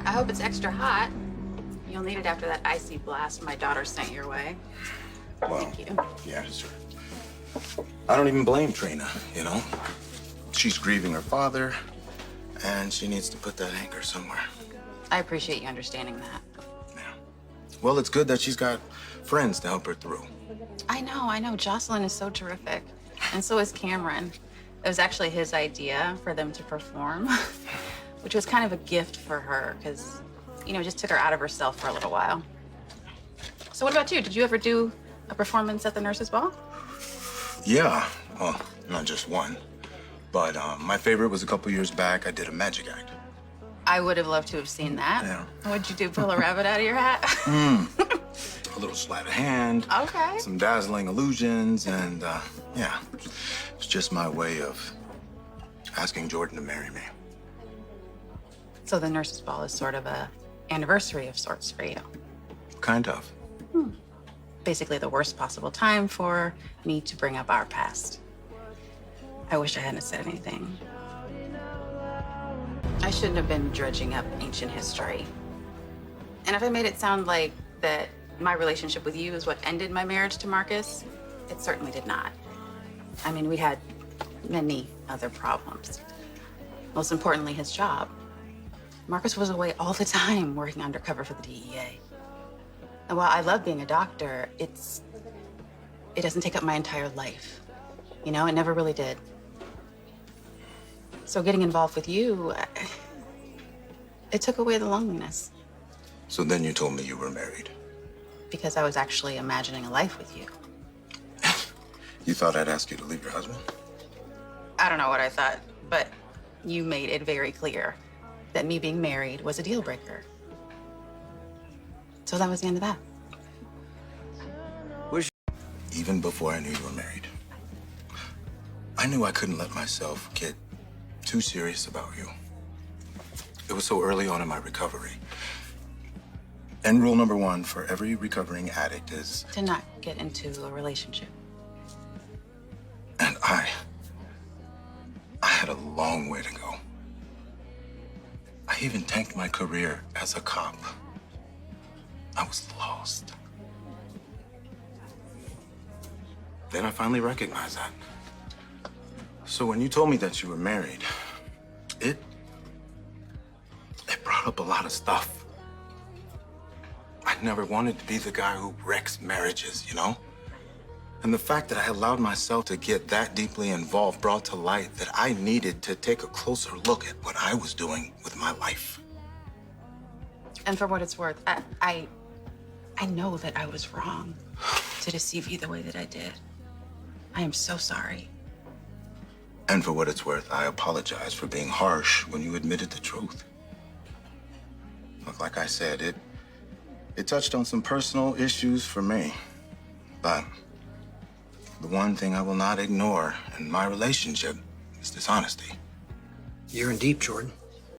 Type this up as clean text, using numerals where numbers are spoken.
I hope it's extra hot. You'll need it after that icy blast my daughter sent your way. Well, Thank you. yeah, sure. I don't even blame Trina, you know? She's grieving her father, and she needs to put that anger somewhere. I appreciate you understanding that. Yeah. Well, it's good that she's got friends to help her through. I know. Jocelyn is so terrific. And so is Cameron. It was actually his idea for them to perform, which was kind of a gift for her because, you know, it just took her out of herself for a little while. So what about you? Did you ever do a performance at the nurses' ball? Yeah, well, not just one. But my favorite was a couple years back. I did a magic act. I would have loved to have seen that. Yeah. What'd you do, pull a rabbit out of your hat? A little sleight of hand. Okay. Some dazzling illusions, and yeah, it's just my way of asking Jordan to marry me. So the nurses' ball is sort of a anniversary of sorts for you. Kind of. Basically the worst possible time for me to bring up our past. I wish I hadn't said anything. I shouldn't have been dredging up ancient history. And if I made it sound like that my relationship with you is what ended my marriage to Marcus, it certainly did not. I mean, we had many other problems. Most importantly, his job. Marcus was away all the time working undercover for the DEA. And while I love being a doctor, it doesn't take up my entire life. You know, it never really did. So getting involved with you, it took away the loneliness. So then you told me you were married. Because I was actually imagining a life with you. You thought I'd ask you to leave your husband? I don't know what I thought, but you made it very clear that me being married was a deal breaker. So that was the end of that. Even before I knew you were married, I knew I couldn't let myself get too serious about you. It was so early on in my recovery. And rule number one for every recovering addict is... To not get into a relationship. And I had a long way to go. I even tanked my career as a cop. I was lost. Then I finally recognized that. So when you told me that you were married, it brought up a lot of stuff. I never wanted to be the guy who wrecks marriages, you know? And the fact that I allowed myself to get that deeply involved brought to light that I needed to take a closer look at what I was doing with my life. And for what it's worth, I know that I was wrong to deceive you the way that I did. I am so sorry. And for what it's worth, I apologize for being harsh when you admitted the truth. Look, like I said, it touched on some personal issues for me. But the one thing I will not ignore in my relationship is dishonesty. You're in deep, Jordan.